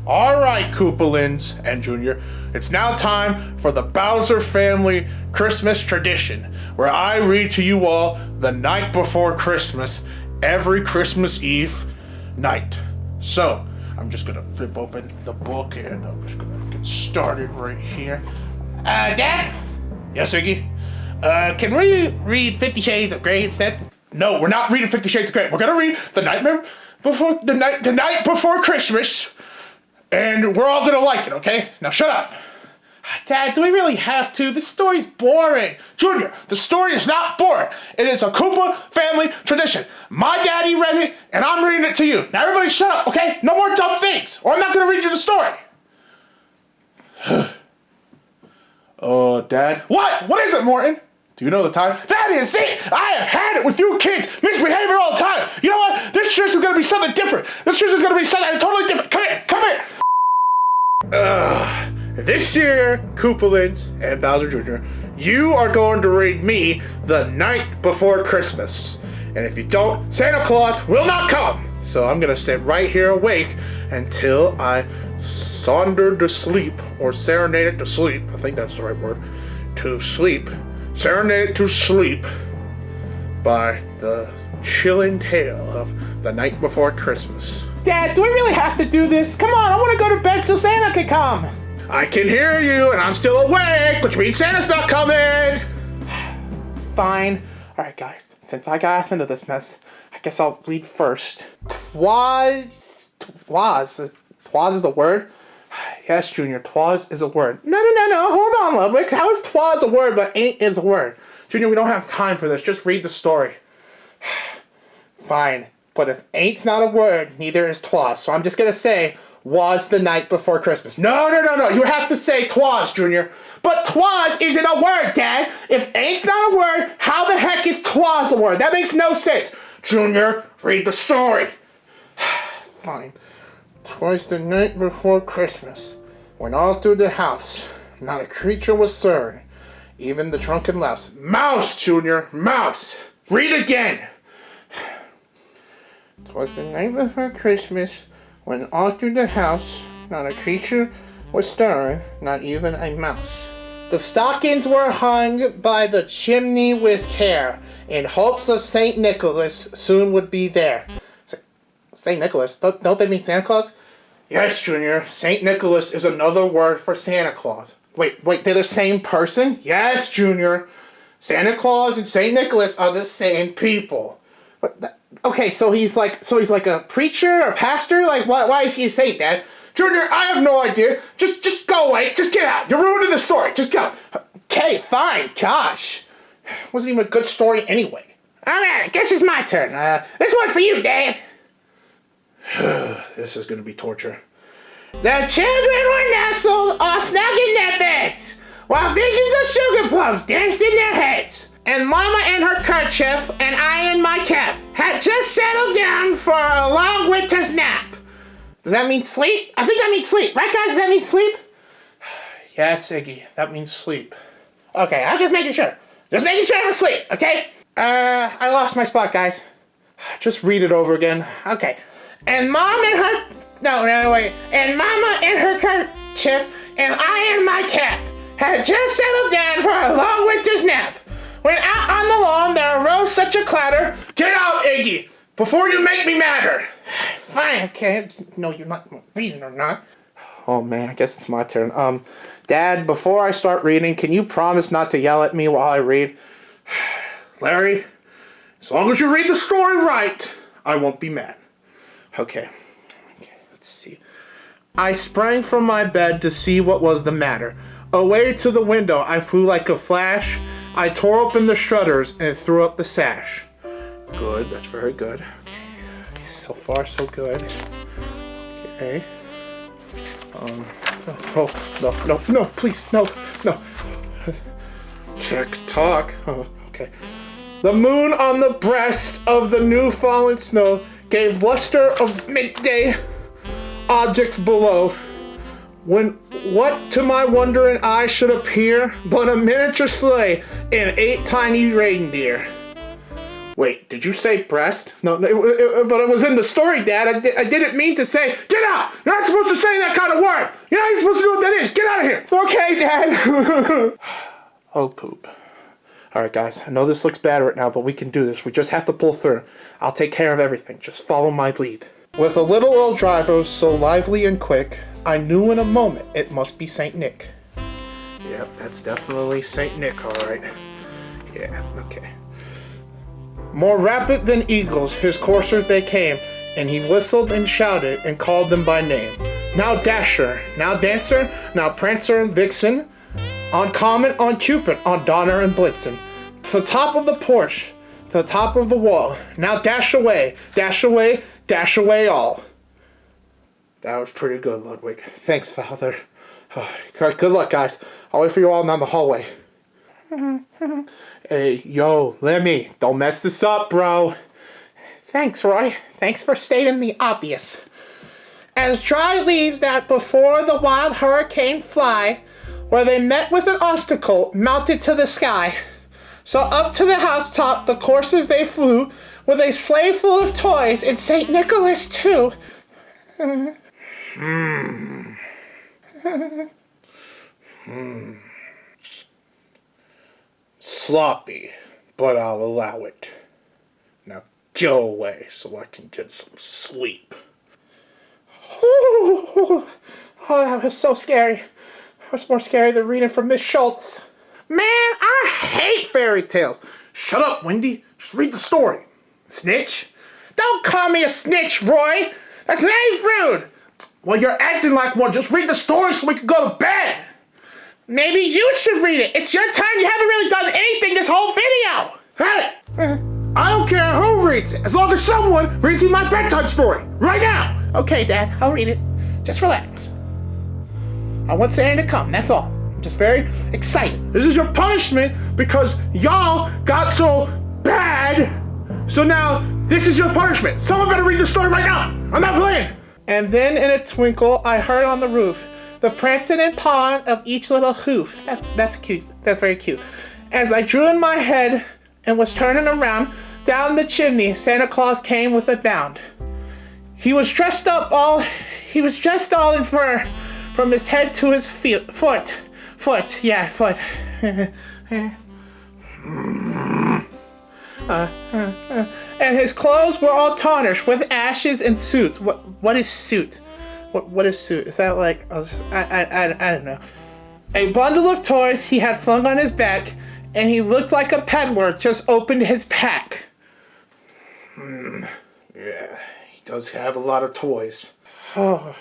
All right, Koopalings and Junior, it's now time for the Bowser family Christmas tradition, where I read to you all the night before Christmas, every Christmas Eve night. So, I'm just gonna flip open the book and I'm just gonna get started right here. Dad? Yes, Iggy? Can we read 50 Shades of Grey instead? No, we're not reading 50 Shades of Grey. We're gonna read the night before Christmas, and we're all gonna like it, okay? Now shut up. Dad, do we really have to? This story's boring. Junior, the story is not boring. It is a Koopa family tradition. My daddy read it, and I'm reading it to you. Now everybody shut up, okay? No more dumb things, or I'm not gonna read you the story. Dad? What? What is it, Morton? Do you know the time? That is it! I have had it with you kids! Misbehaving all the time! You know what? This trip is gonna be something different! This trip is gonna be something totally different! Come here! Come here! This year, Koopalings and Bowser Jr., you are going to read me the night before Christmas. And if you don't, Santa Claus will not come! So I'm gonna sit right here awake until I saunter to sleep, or serenade to sleep. I think that's the right word. To sleep. Serenade to sleep by the chilling tale of the night before Christmas. Dad, do we really have to do this? Come on, I want to go to bed so Santa can come. I can hear you and I'm still awake, which means Santa's not coming. Fine. All right, guys, since I got us into this mess, I guess I'll read first. Twas is a word? Yes, Junior, twas is a word. No, hold on, Ludwig. How is twas a word, but ain't is a word? Junior, we don't have time for this. Just read the story. Fine, but if ain't's not a word, neither is twas. So I'm just gonna say, was the night before Christmas. No. You have to say twas, Junior. But twas isn't a word, Dad. If ain't's not a word, how the heck is twas a word? That makes no sense. Junior, read the story. Fine. 'Twas the night before Christmas, when all through the house, not a creature was stirring, even the drunken louse. Mouse, Junior, mouse! Read again! 'Twas the night before Christmas, when all through the house, not a creature was stirring, not even a mouse. The stockings were hung by the chimney with care, in hopes of St. Nicholas soon would be there. St. Nicholas? Don't they mean Santa Claus? Yes, Junior. St. Nicholas is another word for Santa Claus. Wait, they're the same person? Yes, Junior. Santa Claus and St. Nicholas are the same people. Okay, so he's like a preacher or pastor? Like, why is he a saint, Dad? Junior, I have no idea. Just go away. Just get out. You're ruining the story. Just go. Okay, fine. Gosh. Wasn't even a good story anyway. Alright, I guess it's my turn. This one for you, Dad. This is gonna be torture. The children were nestled all snug in their beds, while visions of sugar plums danced in their heads. And Mama in her kerchief and I in my cap had just settled down for a long winter's nap. Does that mean sleep? I think that means sleep. Right, guys? Does that mean sleep? Yes, Iggy. That means sleep. Okay, I was just making sure. Just making sure I was asleep, okay? I lost my spot, guys. Just read it over again. Okay. And Mom in her... No, wait. And Mama in her kerchief and I in my cap had just settled down for a long winter's nap. When out on the lawn there arose such a clatter... Get out, Iggy! Before you make me madder! Fine, okay. No, you're not reading or not. Oh man, I guess it's my turn. Dad, before I start reading, can you promise not to yell at me while I read? Larry, as long as you read the story right, I won't be mad. Okay, let's see. I sprang from my bed to see what was the matter. Away to the window I flew like a flash. I tore open the shutters and threw up the sash. Good, that's very good. Okay, so far so good. Okay. No, please, no. Tick tock. Oh, okay. The moon on the breast of the new fallen snow gave luster of midday objects below, when what to my wondering eye should appear but a miniature sleigh and 8 tiny reindeer. Wait, did you say breast? No, but it was in the story, Dad. I didn't mean to say, get out! You're not supposed to say that kind of word! You're not even supposed to know what that is! Get out of here! Okay, Dad! Oh, poop. Alright, guys, I know this looks bad right now, but we can do this. We just have to pull through. I'll take care of everything. Just follow my lead. With a little old driver so lively and quick, I knew in a moment it must be Saint Nick. Yep, that's definitely Saint Nick, alright. Yeah, okay. More rapid than eagles, his coursers they came, and he whistled and shouted and called them by name. Now Dasher, now Dancer, now Prancer and Vixen, on Comet, on Cupid, on Donner and Blitzen. To the top of the porch, to the top of the wall, now dash away, dash away, dash away all. That was pretty good, Ludwig. Thanks, Father. Good luck, guys. I'll wait for you all down the hallway. Hey, yo, Lemmy, don't mess this up, bro. Thanks, Roy. Thanks for stating the obvious. As dry leaves that before the wild hurricane fly, where they met with an obstacle, mounted to the sky. So up to the housetop the coursers they flew, with a sleigh full of toys, and St. Nicholas too. Sloppy, but I'll allow it. Now go away so I can get some sleep. Oh, that was so scary. That was more scary than reading from Miss Schultz. Man, I hate fairy tales. Shut up, Wendy. Just read the story. Snitch? Don't call me a snitch, Roy. That's very rude. Well, you're acting like one. Just read the story so we can go to bed. Maybe you should read it. It's your turn. You haven't really done anything this whole video. Hey, I don't care who reads it, as long as someone reads me my bedtime story right now. Okay, Dad, I'll read it. Just relax. I want Santa to come, that's all. I'm just very excited. This is your punishment because y'all got so bad. So now, this is your punishment. Someone better read the story right now. I'm not playing. And then in a twinkle, I heard on the roof the prancing and pawing of each little hoof. That's cute. That's very cute. As I drew in my head and was turning around, down the chimney, Santa Claus came with a bound. He was dressed all in fur, from his head to his foot. And his clothes were all tarnished with ashes and soot. What is soot? What is suit? Is that like, I don't know. A bundle of toys he had flung on his back, and he looked like a peddler just opened his pack. Yeah, he does have a lot of toys. Oh,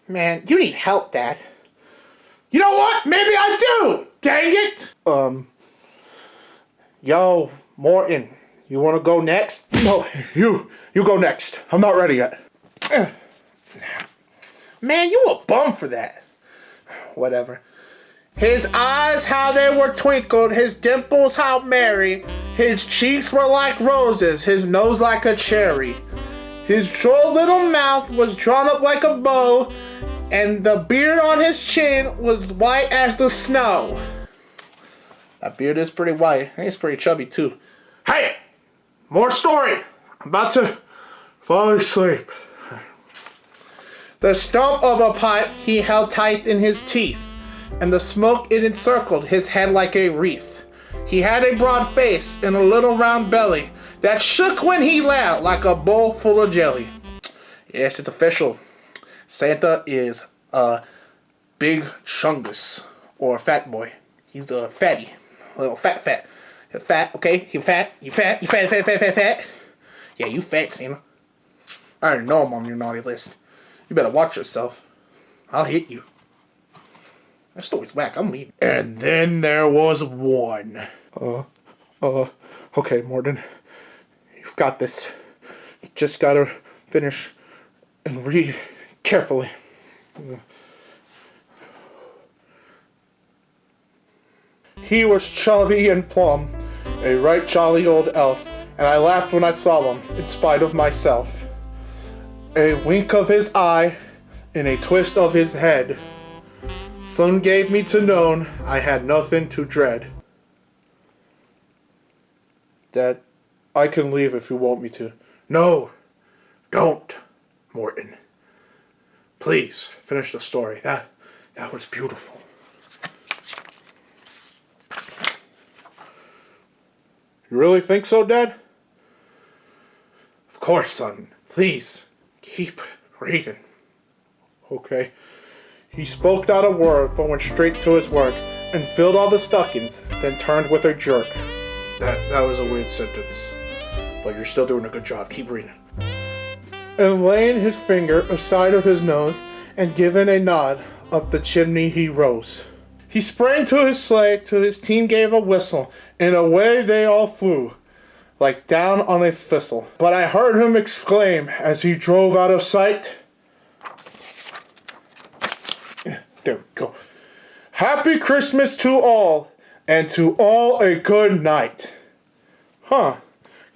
man, you need help, Dad. You know what? Maybe I do! Dang it! Yo, Morton, you wanna go next? No, you go next. I'm not ready yet. Man, you a bum for that. Whatever. His eyes, how they were twinkled, his dimples, how merry. His cheeks were like roses, his nose like a cherry. His droll little mouth was drawn up like a bow, and the beard on his chin was white as the snow. That beard is pretty white. And he's pretty chubby, too. Hey! More story! I'm about to fall asleep. The stump of a pipe he held tight in his teeth, and the smoke it encircled his head like a wreath. He had a broad face and a little round belly that shook when he laughed like a bowl full of jelly. Yes, it's official. Santa is a big chungus, or a fat boy. He's a fatty, a little fat. Fat, okay? You fat. Yeah, you fat, Santa. I already know I'm on your naughty list. You better watch yourself. I'll hit you. That story's whack. I'm leaving. And then there was one. Okay, Morton. You've got this. You just gotta finish and read carefully. He was chubby and plump, a right jolly old elf, and I laughed when I saw him, in spite of myself. A wink of his eye, and a twist of his head, soon gave me to know I had nothing to dread. That I can leave if you want me to. No, don't, Morton. Please, finish the story. That was beautiful. You really think so, Dad? Of course, son. Please, keep reading. Okay. He spoke not a word, but went straight to his work, and filled all the stockings, then turned with a jerk. That was a weird sentence. But you're still doing a good job. Keep reading. And laying his finger aside of his nose, and giving a nod, up the chimney he rose. He sprang to his sleigh, till his team gave a whistle, and away they all flew, like down on a thistle. But I heard him exclaim, as he drove out of sight, there we go. Happy Christmas to all, and to all a good night. Huh.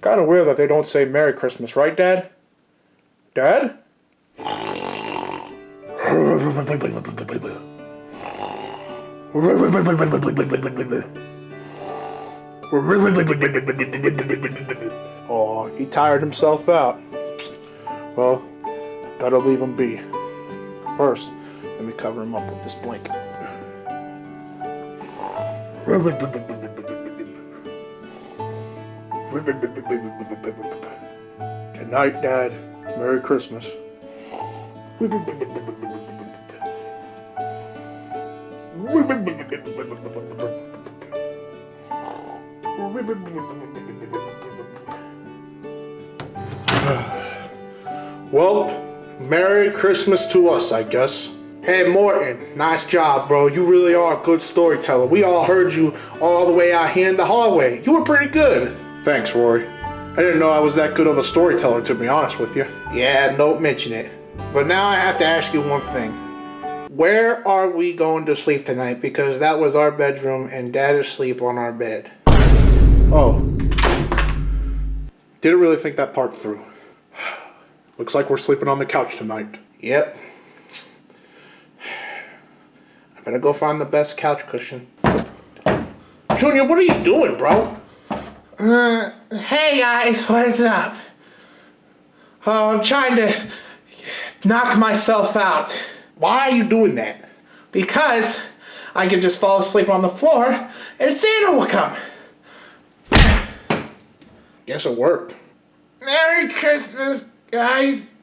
Kind of weird that they don't say Merry Christmas, right, Dad? Dad? Oh, he tired himself out. Well, better leave him be. First, let me cover him up with this blanket. Good night, Dad. Merry Christmas. Well, Merry Christmas to us, I guess. Hey, Morton, nice job, bro. You really are a good storyteller. We all heard you all the way out here in the hallway. You were pretty good. Thanks, Rory. I didn't know I was that good of a storyteller, to be honest with you. Yeah, don't mention it. But now I have to ask you one thing. Where are we going to sleep tonight? Because that was our bedroom and Dad is asleep on our bed. Oh. Didn't really think that part through. Looks like we're sleeping on the couch tonight. Yep. I better go find the best couch cushion. Junior, what are you doing, bro? Hey guys, what's up? Oh, I'm trying to knock myself out. Why are you doing that? Because I can just fall asleep on the floor and Santa will come. Guess it worked. Merry Christmas, guys.